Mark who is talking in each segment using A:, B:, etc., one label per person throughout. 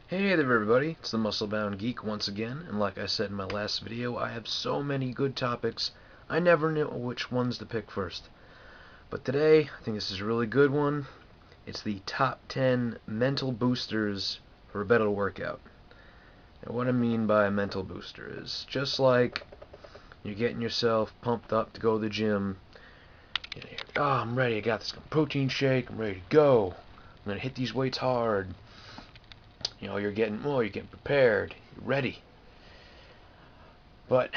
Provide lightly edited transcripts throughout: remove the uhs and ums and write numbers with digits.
A: Hey there everybody, it's the Muscle-Bound Geek once again, and like I said in my last video, I have so many good topics, I never knew which ones to pick first. But today, I think this is a really good one. It's the top 10 mental boosters for a better workout. And what I mean by a mental booster is, just like you're getting yourself pumped up to go to the gym, I'm ready, I got this protein shake, I'm ready to go, I'm going to hit these weights hard. You're getting prepared, you're ready. But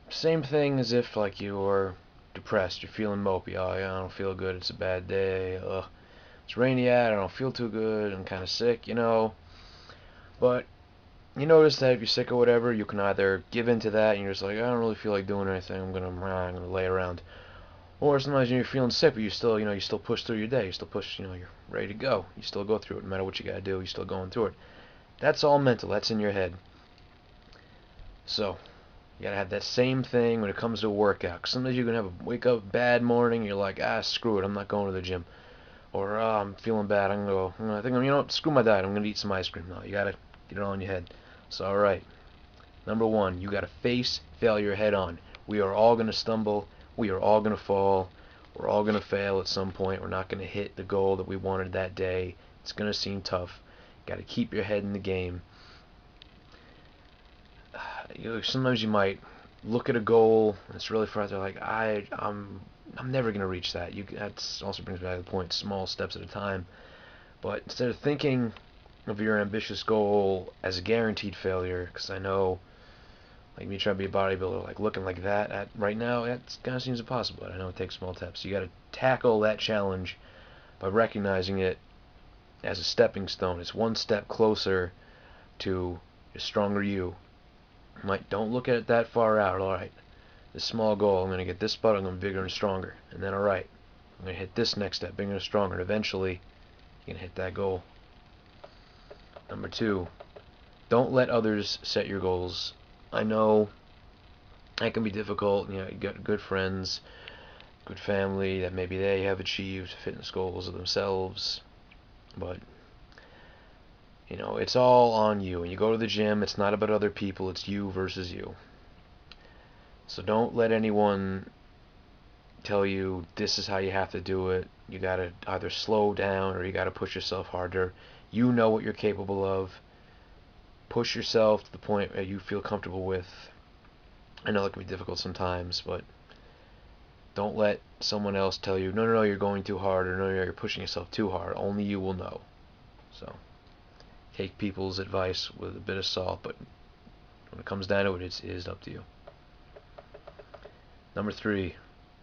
A: same thing as if like you're depressed, you're feeling mopey. Oh, yeah, I don't feel good. It's a bad day. It's rainy out. I don't feel too good. I'm kind of sick. But you notice that if you're sick or whatever, you can either give in to that and you're just like, I don't really feel like doing anything. I'm gonna lay around. Or sometimes you're feeling sick, but you still push through your day. You still push. You're ready to go. You still go through it. No matter what you gotta do, you're still going through it. That's all mental. That's in your head. So you gotta have that same thing when it comes to a workout. 'Cause sometimes you can have a wake up bad morning. You're like, screw it, I'm not going to the gym. Or I'm feeling bad. I'm gonna go. I think screw my diet. I'm gonna eat some ice cream. No, you gotta get it all in your head. So all right, number one, you gotta face failure head on. We are all gonna stumble. We are all gonna fall. We're all gonna fail at some point. We're not gonna hit the goal that we wanted that day. It's gonna seem tough. You gotta keep your head in the game. Sometimes you might look at a goal and it's really far out there, like I'm never gonna reach that. That also brings me back to the point, small steps at a time. But instead of thinking of your ambitious goal as a guaranteed failure, because I know, like me trying to be a bodybuilder, like looking like that at right now, it kind of seems impossible. But I know it takes small steps. You got to tackle that challenge by recognizing it as a stepping stone. It's one step closer to a stronger you. Don't look at it that far out. All right, this small goal, I'm gonna get this spot, I'm gonna be bigger and stronger, and then all right, I'm gonna hit this next step, bigger and stronger, and eventually you can hit that goal. Number two, don't let others set your goals. I know that can be difficult. You got good friends, good family that maybe they have achieved fitness goals of themselves, but it's all on you. When you go to the gym, it's not about other people, it's you versus you. So don't let anyone tell you this is how you have to do it. You gotta either slow down or you gotta push yourself harder. You know what you're capable of. Push yourself to the point that you feel comfortable with. I know it can be difficult sometimes, but don't let someone else tell you, no, no, no, you're going too hard, or no, no, you're pushing yourself too hard. Only you will know. So take people's advice with a bit of salt, but when it comes down to it, it is up to you. Number three,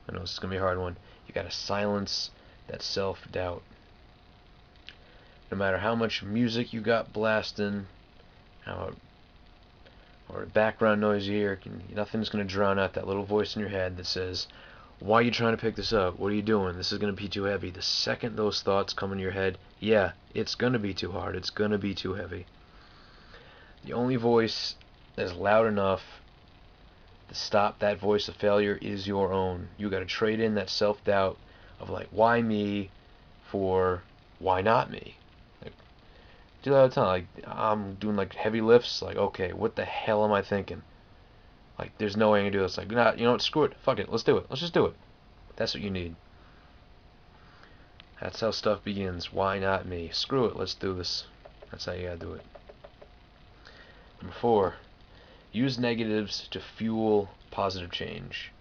A: I know this is going to be a hard one. You got to silence that self-doubt. No matter how much music you got blasting, how or background noise you hear, nothing's going to drown out that little voice in your head that says, why are you trying to pick this up? What are you doing? This is going to be too heavy. The second those thoughts come in your head, yeah, it's going to be too hard. It's going to be too heavy. The only voice that's loud enough to stop that voice of failure is your own. You got to trade in that self-doubt of like, why me for why not me? Like, do that all the time. Like, I'm doing like heavy lifts. Like, okay, what the hell am I thinking? Like, there's no way I can do this. Like, nah, you know what? Screw it. Fuck it. Let's do it. Let's just do it. That's what you need. That's how stuff begins. Why not me? Screw it. Let's do this. That's how you gotta do it. Number four, use negatives to fuel positive change.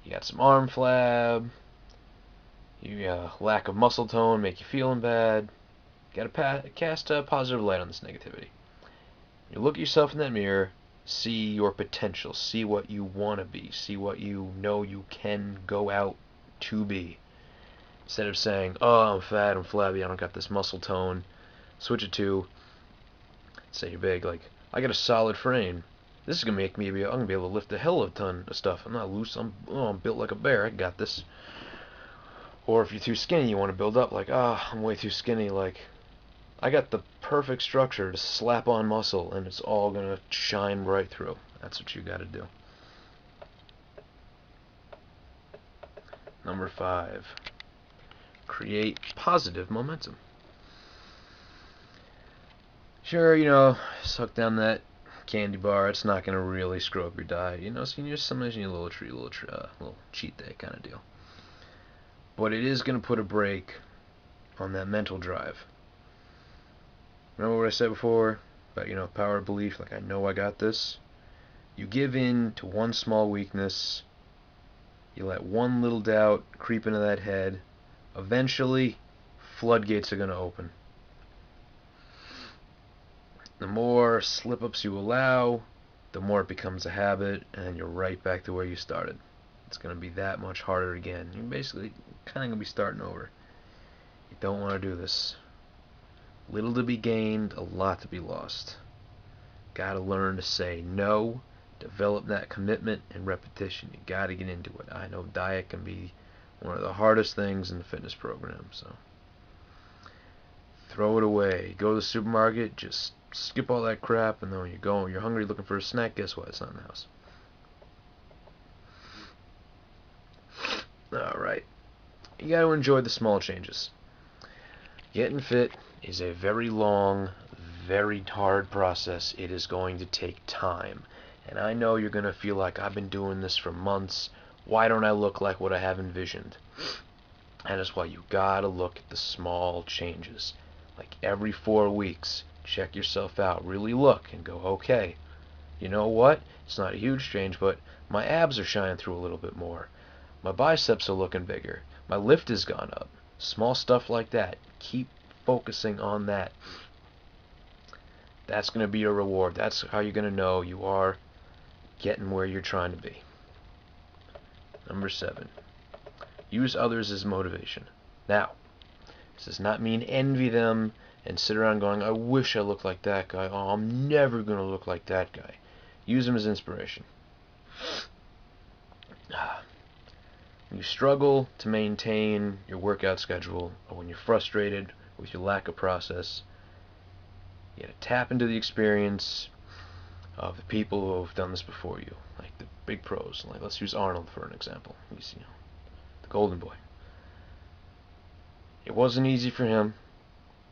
A: You got some arm flab. You lack of muscle tone, make you feeling bad. You gotta cast a positive light on this negativity. You look at yourself in that mirror, see your potential, see what you want to be, see what you know you can go out to be. Instead of saying, oh, I'm fat, I'm flabby, I don't got this muscle tone, switch it to, say you're big, like, I got a solid frame. This is going to make me, I'm going to be able to lift a hell of a ton of stuff. I'm not loose, I'm built like a bear, I got this. Or if you're too skinny, you want to build up, like, I'm way too skinny, like, I got the perfect structure to slap on muscle, and it's all going to shine right through. That's what you got to do. Number five, create positive momentum. Sure, suck down that candy bar. It's not gonna really screw up your diet, So sometimes you need a little treat, little cheat day kind of deal. But it is gonna put a brake on that mental drive. Remember what I said before about power of belief? Like, I know I got this. You give in to one small weakness. You let one little doubt creep into that head. Eventually, floodgates are gonna open. The more slip-ups you allow, the more it becomes a habit, and you're right back to where you started. It's going to be that much harder again. You're basically kind of going to be starting over. You don't want to do this. Little to be gained, a lot to be lost. Got to learn to say no, develop that commitment and repetition. You got to get into it. I know diet can be one of the hardest things in the fitness program, so throw it away. Go to the supermarket, just skip all that crap, and then when you're hungry looking for a snack, guess what? It's not in the house. Alright. You got to enjoy the small changes. Getting fit is a very long, very hard process. It is going to take time. And I know you're going to feel like, I've been doing this for months. Why don't I look like what I have envisioned? That is why you got to look at the small changes. Like every 4 weeks, check yourself out. Really look and go, okay, you know what? It's not a huge change, but my abs are shining through a little bit more. My biceps are looking bigger. My lift has gone up. Small stuff like that. Keep focusing on that. That's going to be your reward. That's how you're going to know you are getting where you're trying to be. Number 7. Use others as motivation. Now, this does not mean envy them and sit around going, I wish I looked like that guy. Oh, I'm never going to look like that guy. Use them as inspiration. When you struggle to maintain your workout schedule, or when you're frustrated with your lack of process, you gotta tap into the experience of the people who have done this before you, like the big pros. Like, let's use Arnold for an example. He's, the golden boy. It wasn't easy for him.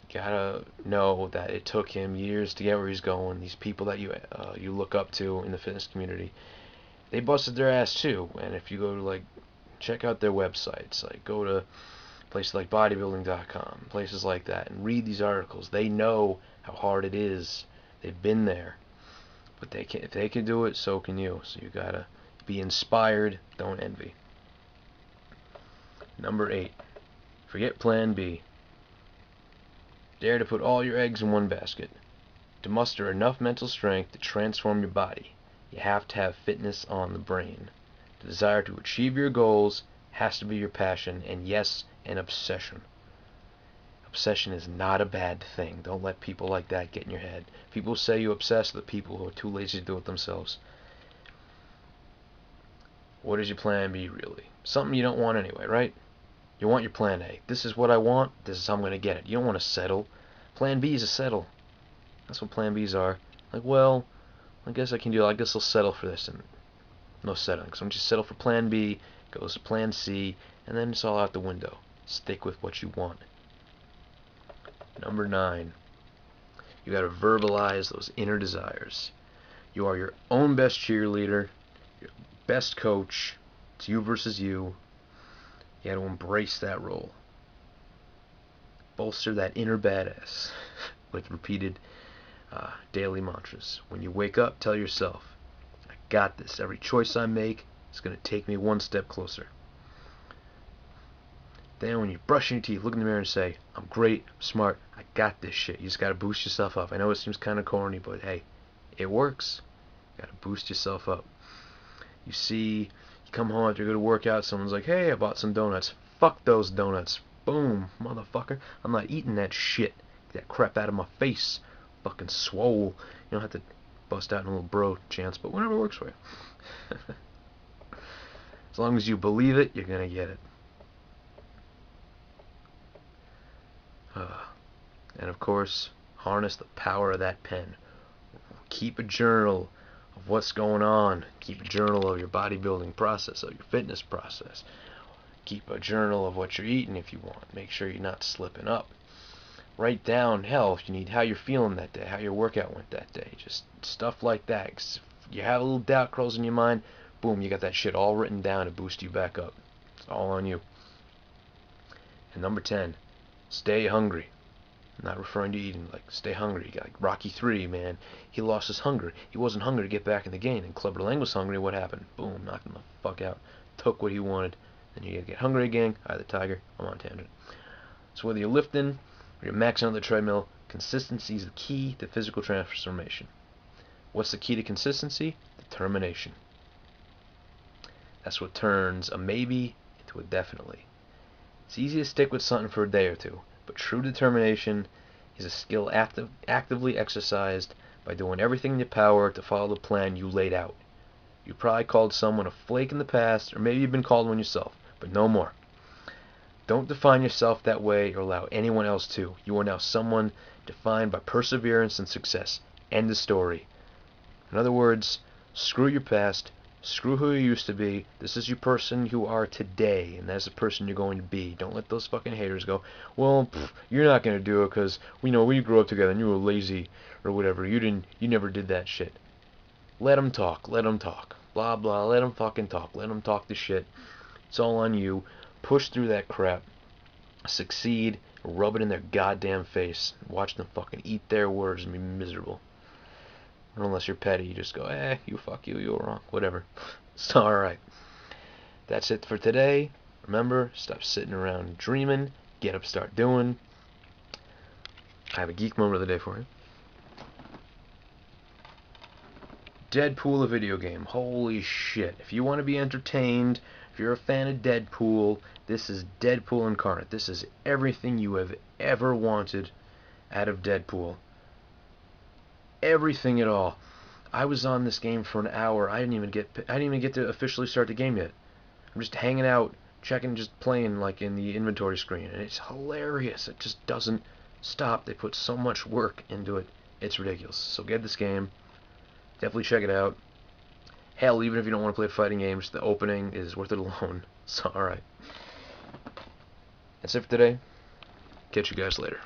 A: You gotta know that it took him years to get where he's going. These people that you look up to in the fitness community, they busted their ass too. And if you go to check out their websites, go to places like bodybuilding.com, places like that, and read these articles. They know how hard it is. They've been there. But if they can do it, so can you. So you gotta be inspired, don't envy. Number 8. Forget plan B. Dare to put all your eggs in one basket. To muster enough mental strength to transform your body, you have to have fitness on the brain. The desire to achieve your goals has to be your passion, and yes, an obsession. Obsession is not a bad thing. Don't let people like that get in your head. People say you obsess with the people who are too lazy to do it themselves. What is your plan B, really? Something you don't want anyway, right? You want your plan A. This is what I want. This is how I'm going to get it. You don't want to settle. Plan B is a settle. That's what plan Bs are. Well, I guess I can do it. I guess I'll settle for this. And no settling. So I'm just settle for plan B, goes to plan C, and then it's all out the window. Stick with what you want. Number 9. You got to verbalize those inner desires. You are your own best cheerleader, your best coach. It's you versus you. You got to embrace that role. Bolster that inner badass with repeated daily mantras. When you wake up, tell yourself, I got this. Every choice I make is going to take me one step closer. Then when you're brushing your teeth, look in the mirror and say, I'm great, I'm smart, I got this shit. You just got to boost yourself up. I know it seems kind of corny, but hey, it works. You got to boost yourself up. You come home after a good workout, someone's like, hey, I bought some donuts. Fuck those donuts. Boom, motherfucker. I'm not eating that shit. Get that crap out of my face. Fucking swole. You don't have to bust out in a little bro chance, but whatever works for you. As long as you believe it, you're going to get it. And of course, harness the power of that pen. Keep a journal of what's going on. Keep a journal of your bodybuilding process, of your fitness process. Keep a journal of what you're eating if you want. Make sure you're not slipping up. Write down, hell, if you need, how you're feeling that day, how your workout went that day. Just stuff like that. 'Cause if you have a little doubt crawls in your mind, boom, you got that shit all written down to boost you back up. It's all on you. And number 10, stay hungry. I'm not referring to eating, like stay hungry. Like Rocky 3, man, he lost his hunger. He wasn't hungry to get back in the game. And Clubber Lang was hungry. What happened? Boom, knocked him the fuck out. Took what he wanted. Then you get hungry again. Hi, the tiger. I'm on tangent. So whether you're lifting or you're maxing on the treadmill, consistency is the key to physical transformation. What's the key to consistency? Determination. That's what turns a maybe into a definitely. It's easy to stick with something for a day or two, but true determination is a skill actively exercised by doing everything in your power to follow the plan you laid out. You probably called someone a flake in the past, or maybe you've been called one yourself, but no more. Don't define yourself that way or allow anyone else to. You are now someone defined by perseverance and success. End of story. In other words, screw your past, screw who you used to be. This is your person you are today, and that's the person you're going to be. Don't let those fucking haters go, well, you're not going to do it because we know we grew up together and you were lazy or whatever. You never did that shit. Let them talk. Let them talk. Blah, blah. Let them fucking talk. Let them talk the shit. It's all on you. Push through that crap. Succeed. Rub it in their goddamn face. Watch them fucking eat their words and be miserable. Unless you're petty, you just go, you fuck you, you were wrong. Whatever. It's alright. That's it for today. Remember, stop sitting around dreaming. Get up, start doing. I have a geek moment of the day for you. Deadpool, a video game. Holy shit. If you want to be entertained, if you're a fan of Deadpool, this is Deadpool incarnate. This is everything you have ever wanted out of Deadpool. Everything at all. I was on this game for an hour. I didn't even get to officially start the game yet. I'm just hanging out, checking, just playing like in the inventory screen, and it's hilarious. It just doesn't stop. They put so much work into it. It's ridiculous. So get this game. Definitely check it out. Hell, even if you don't want to play fighting games, the opening is worth it alone. So, alright. That's it for today. Catch you guys later.